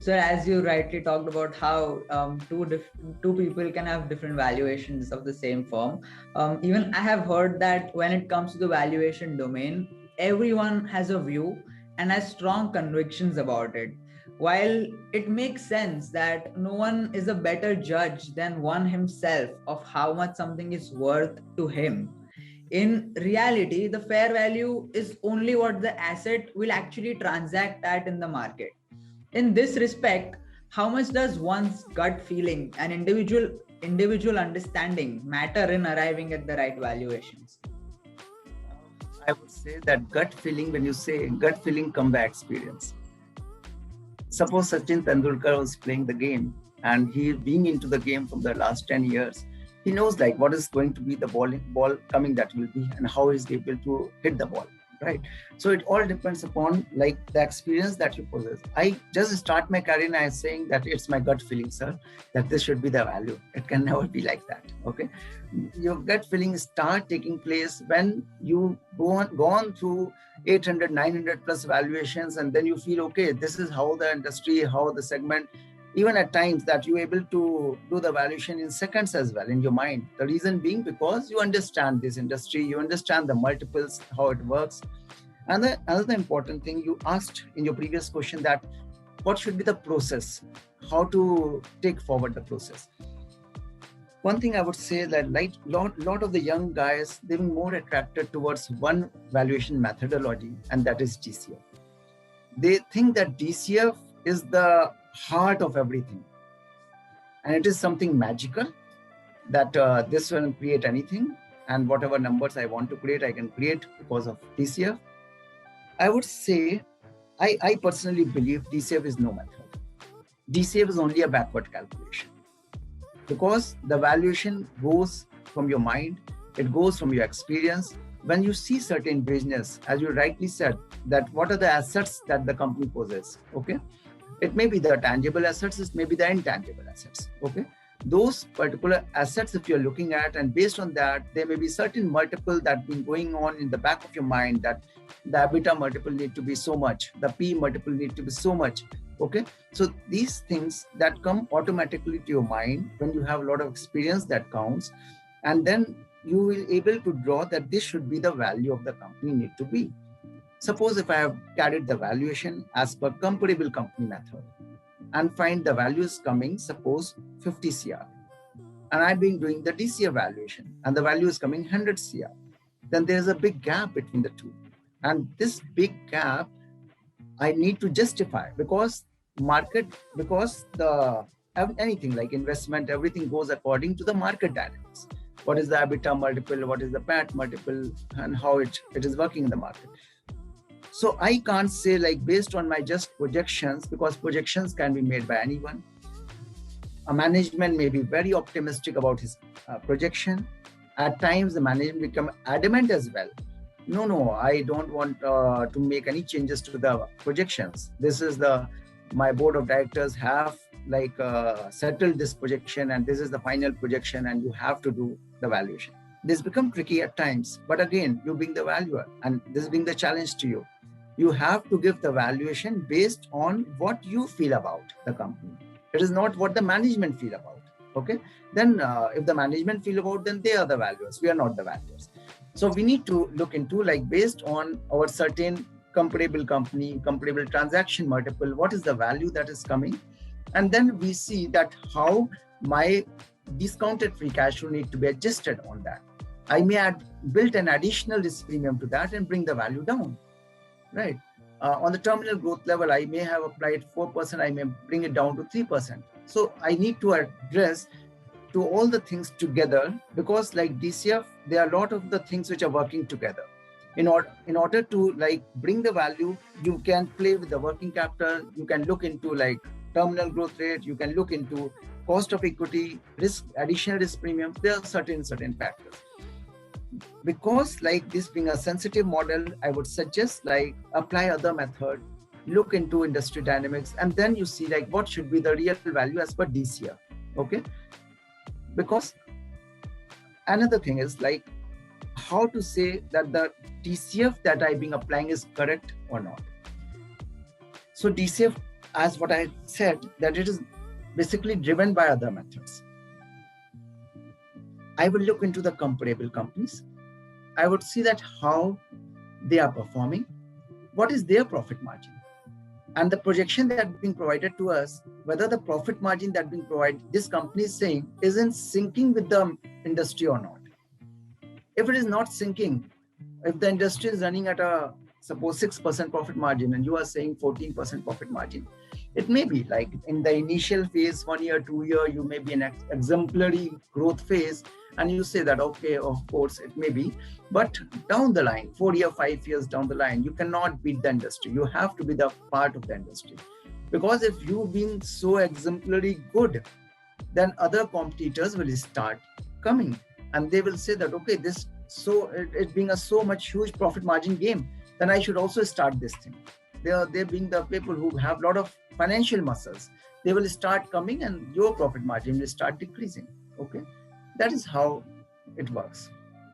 So as you rightly talked about how two people can have different valuations of the same firm. Even I have heard that when it comes to the valuation domain, everyone has a view and has strong convictions about it. While it makes sense that no one is a better judge than one himself of how much something is worth to him, in reality, the fair value is only what the asset will actually transact at in the market. In this respect, how much does one's gut feeling and individual understanding matter in arriving at the right valuations? I would say that gut feeling, when you say gut feeling come by experience. Suppose Sachin Tendulkar was playing the game and he being into the game from the last 10 years, he knows like what is going to be the ball coming that will be and how he's able to hit the ball, right? So it all depends upon like the experience that you possess. I just start my career and I'm saying that it's my gut feeling, sir, that this should be the value. It can never be like that, okay? Your gut feeling start taking place when you go on through 800, 900 plus valuations, and then you feel, okay, this is how the industry, how the segment, even at times that you're able to do the valuation in seconds as well in your mind. The reason being because you understand this industry, you understand the multiples, how it works. And the another important thing you asked in your previous question, that what should be the process, how to take forward the process. One thing I would say that like lot of the young guys, they're more attracted towards one valuation methodology, and that is DCF. They think that DCF is the heart of everything, and it is something magical that this will create anything, and whatever numbers I want to create, I can create because of DCF. I would say I personally believe DCF is no method. DCF is only a backward calculation, because the valuation goes from your mind, it goes from your experience. When you see certain business, as you rightly said, that what are the assets that the company possesses, okay? It may be the tangible assets, it may be the intangible assets, okay? Those particular assets, if you're looking at, and based on that, there may be certain multiple that been going on in the back of your mind, that the EBITDA multiple need to be so much, the P multiple need to be so much, okay? So these things that come automatically to your mind when you have a lot of experience, that counts, and then you will able to draw that this should be the value of the company need to be. Suppose if I have carried the valuation as per comparable company method and find the values coming, suppose 50 CR, and I've been doing the DCF valuation and the value is coming 100 CR, then there's a big gap between the two. And this big gap, I need to justify, because anything like investment, everything goes according to the market dynamics. What is the EBITDA multiple, what is the PAT multiple, and how it is working in the market. So I can't say like based on my just projections, because projections can be made by anyone. A management may be very optimistic about his projection. At times the management become adamant as well. No, I don't want to make any changes to the projections. This is my board of directors have like settled this projection, and this is the final projection, and you have to do the valuation. This become tricky at times, but again, you being the valuer, and this being the challenge to you, you have to give the valuation based on what you feel about the company. It is not what the management feel about. Okay, then if the management feel about, then they are the valuers. We are not the valuers. So we need to look into like based on our certain comparable company, comparable transaction multiple, what is the value that is coming, and then we see that how my discounted free cash flow need to be adjusted on that. I may add built an additional risk premium to that and bring the value down, right? On the terminal growth level, I may have applied 4%, I may bring it down to 3%. So I need to address to all the things together, because like DCF, there are a lot of the things which are working together. In order to like bring the value, you can play with the working capital, you can look into like terminal growth rate, you can look into cost of equity, risk, additional risk premium. There are certain factors. Because like this being a sensitive model, I would suggest like apply other method, look into industry dynamics, and then you see like what should be the real value as per DCF. Okay, because another thing is like how to say that the DCF that I been applying is correct or not. So DCF as what I said, that it is basically driven by other methods. I will look into the comparable companies. I would see that how they are performing, what is their profit margin, and the projection that being provided to us, whether the profit margin that being provided, this company is saying, is in syncing with the industry or not. If it is not syncing, if the industry is running at a suppose 6% profit margin and you are saying 14% profit margin, it may be like in the initial phase, 1 year, 2 year, you may be in an exemplary growth phase, and you say that, okay, of course it may be, but down the line, 4 years, 5 years down the line, you cannot beat the industry. You have to be the part of the industry, because if you being so exemplary good, then other competitors will start coming and they will say that, okay, this, so it being a so much huge profit margin game, then I should also start this thing. They being the people who have a lot of financial muscles, they will start coming and your profit margin will start decreasing. Okay, that is how it works.